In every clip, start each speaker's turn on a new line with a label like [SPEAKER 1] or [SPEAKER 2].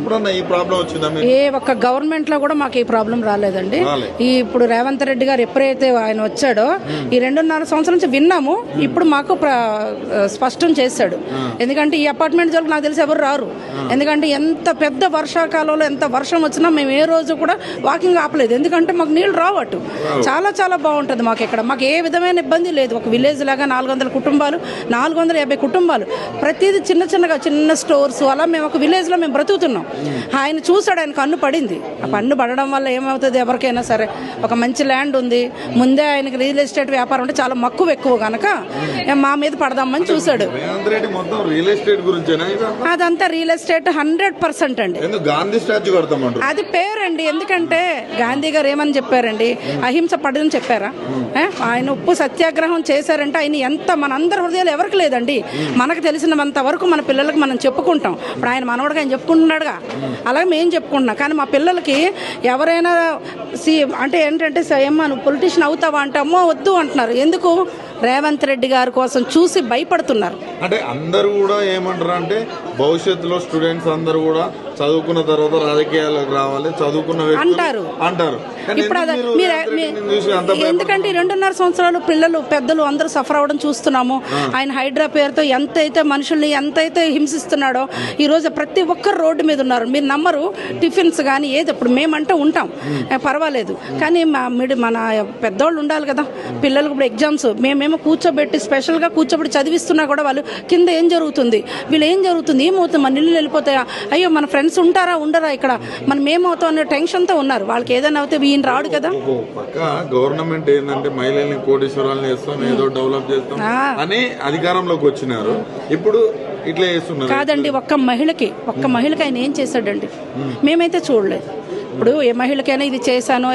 [SPEAKER 1] ఎప్పుడన్నా ఈ ప్రాబ్లం వచ్చిందా?
[SPEAKER 2] ఏ ఒక్క గవర్నమెంట్ లో కూడా మాకు ఈ ప్రాబ్లం రాలేదండి. ఈ ఇప్పుడు రేవంత్ రెడ్డి గారు ఎప్పుడైతే ఆయన వచ్చాడో ఈ 2.5 సంవత్సరాల నుంచి విన్నాము. ఇప్పుడు మాకు స్పష్టం చేశాడు. ఎందుకంటే ఈ అపార్ట్మెంట్ జోలికి నాకు తెలిసి ఎవరు రారు. ఎందుకంటే ఎంత పెద్ద వర్షాకాలంలో ఎంత వర్షం వచ్చినా మేము ఏ రోజు కూడా వాకింగ్ ఆపలేదు. ఎందుకంటే మాకు నీళ్లు రావట్టు. చాలా చాలా బాగుంటుంది మాకు ఇక్కడ. మాకు ఏ విధమైన ఇబ్బంది లేదు. ఒక విలేజ్ లాగా 400 కుటుంబాలు, 450 కుటుంబాలు, ప్రతిదీ చిన్న స్టోర్స్, అలా మేము ఒక విలేజ్ లో మేము బ్రతుకుతున్నాం. ఆయన చూసాడు, ఆయన కన్ను పడింది. ఆ కన్ను పడడం వల్ల ఏమవుతుంది, ఎవరికైనా సరే ఒక మంచి ల్యాండ్ ఉంది, ముందే ఆయనకి రియల్ ఎస్టేట్ వ్యాపారం అంటే చాలా మక్కువ ఎక్కువ కనుక మా మీద పడదామని చూశాడు. అదంతా రియల్ ఎస్టేట్ 100% అండి. అది పేరండి. ఎందుకంటే గాంధీ గారు ఏమని చెప్పారండి, అహింస పడదని చెప్పారా? ఆయన ఉప్పు సత్యాగ్రహం చేశారంటే ఆయన ఎంత మనందరి హృదయాలు ఎవరికి లేదండి. మనకు తెలిసినంత వరకు మన పిల్లలకి మనం చెప్పుకుంటాం. ఇప్పుడు ఆయన మనవడికి ఆయన చెప్పుకుంటున్నాడుగా, అలాగే మేము చెప్పుకుంటున్నాం. కానీ మా పిల్లలకి ఎవరైనా అంటే ఏంటంటే ఏమో నువ్వు పొలిటీషియన్ అవుతావా అంటే అమ్మో వద్దు అంటున్నారు. ఎందుకు? రేవంత్ రెడ్డి గారి కోసం చూసి భయపడుతున్నారు.
[SPEAKER 1] అంటే అందరూ కూడా ఏమంటారు అంటే భవిష్యత్తులో స్టూడెంట్స్ అందరూ కూడా చదువుకున్న తర్వాత రాజకీయాలకు రావాలి, చదువుకున్న అంటారు.
[SPEAKER 2] ఇప్పుడు ఎందుకంటే 2.5 సంవత్సరాలు పిల్లలు పెద్దలు అందరూ సఫర్ అవ్వడం చూస్తున్నాము. ఆయన హైడ్రా పేరుతో ఎంతైతే మనుషుల్ని ఎంతైతే హింసిస్తున్నాడో ఈ రోజు ప్రతి ఒక్కరు రోడ్డు మీద ఉన్నారు. మీరు నమ్మరు, టిఫిన్స్ కానీ ఏది ఇప్పుడు మేమంటే ఉంటాం పర్వాలేదు, కానీ మన పెద్దవాళ్ళు ఉండాలి కదా. పిల్లలకు ఇప్పుడు ఎగ్జామ్స్ మేమేమో కూర్చోబెట్టి స్పెషల్గా కూర్చోబెట్టి చదివిస్తున్నా కూడా వాళ్ళు కింద ఏం జరుగుతుంది, వీళ్ళు ఏం జరుగుతుంది, ఏమవుతుంది, మన ఇల్లు వెళ్ళిపోతాయా, అయ్యో మన ఫ్రెండ్స్ ఉంటారా ఉండరా, ఇక్కడ మనం ఏమవుతాం అనే టెన్షన్తో ఉన్నారు. వాళ్ళకి ఏదైనా అవుతే ఈయన రాడు కదా.
[SPEAKER 1] గవర్నమెంట్ ఏంటంటే మహిళల్ని కోటీశ్వరాలను చేస్తాం, ఏదో డెవలప్ చేస్తాం అని అధికారంలోకి వచ్చినారు. ఇప్పుడు ఇట్లా చేస్తున్నారు
[SPEAKER 2] కాదండి. ఒక్క మహిళకి ఆయన ఏం చేశాడండి? మేమైతే చూడలేదు. ఇప్పుడు ఏ మహిళకైనా ఇది చేశాను,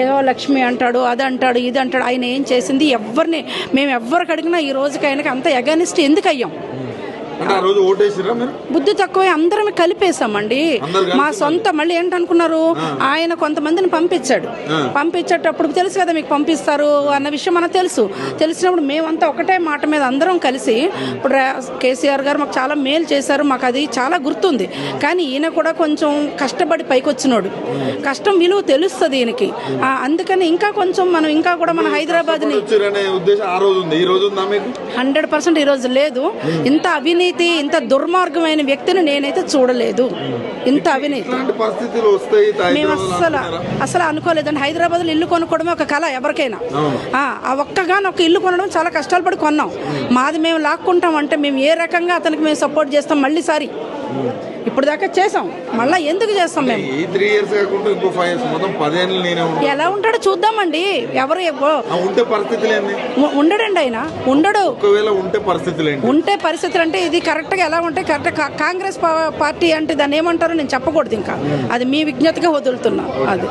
[SPEAKER 2] ఏదో లక్ష్మి అంటాడు, అది అంటాడు, ఇది అంటాడు. ఆయన ఏం చేసింది మేము ఎవరికి అడిగినా ఈ రోజుకి ఆయనకి అంత ఎగనిస్ట్ ఎందుకు అయ్యాం? బుద్ధి తక్కువే అందరం కలిపేశామండి. మా సొంత మళ్ళీ ఏంటనుకున్నారు, ఆయన కొంతమందిని పంపించేటప్పుడు తెలుసు కదా మీకు పంపిస్తారు అన్న విషయం మనకు తెలిసినప్పుడు మేమంతా ఒకటే మాట మీద అందరం కలిసి ఇప్పుడు కేసీఆర్ గారు మాకు చాలా మేలు చేశారు, మాకు అది చాలా గుర్తుంది. కానీ ఈయన కూడా కొంచెం కష్టపడి పైకి వచ్చినోడు, కష్టం విలువ తెలుస్తుంది ఈయనకి. అందుకని ఇంకా కొంచెం మనం ఇంకా కూడా మన హైదరాబాద్ ని 100% ఈ రోజు లేదు. ఇంత అవినీతి, ఇంత దుర్మార్గమైన వ్యక్తిని నేనైతే చూడలేదు. ఇంత అవినీతి మేము అసలు అనుకోలేదండి. హైదరాబాద్ లో ఇల్లు కొనుక్కోవడమే ఒక కళ ఎవరికైనా. ఆ ఒక్కగానొక్క ఇల్లు కొనడం చాలా కష్టాలు పడి కొన్నాం. మాది మేము లాక్కుంటాం అంటే మేము ఏ రకంగా అతనికి మేము సపోర్ట్ చేస్తాం. మళ్ళీ సారి ఇప్పుడు దాకా చేసాం, మళ్ళీ ఎందుకు చేస్తాం? మేము ఎలా ఉంటాడో చూద్దామండి. ఎవరు ఉండడండి, ఆయన ఉండడు. ఉంటే పరిస్థితులు అంటే ఇది కరెక్ట్గా ఎలా ఉంటాయి? కరెక్ట్గా కాంగ్రెస్ పార్టీ అంటే దాన్ని ఏమంటారో నేను చెప్పకూడదు, ఇంకా అది మీ విజ్ఞతగా వదులుతున్నా. అది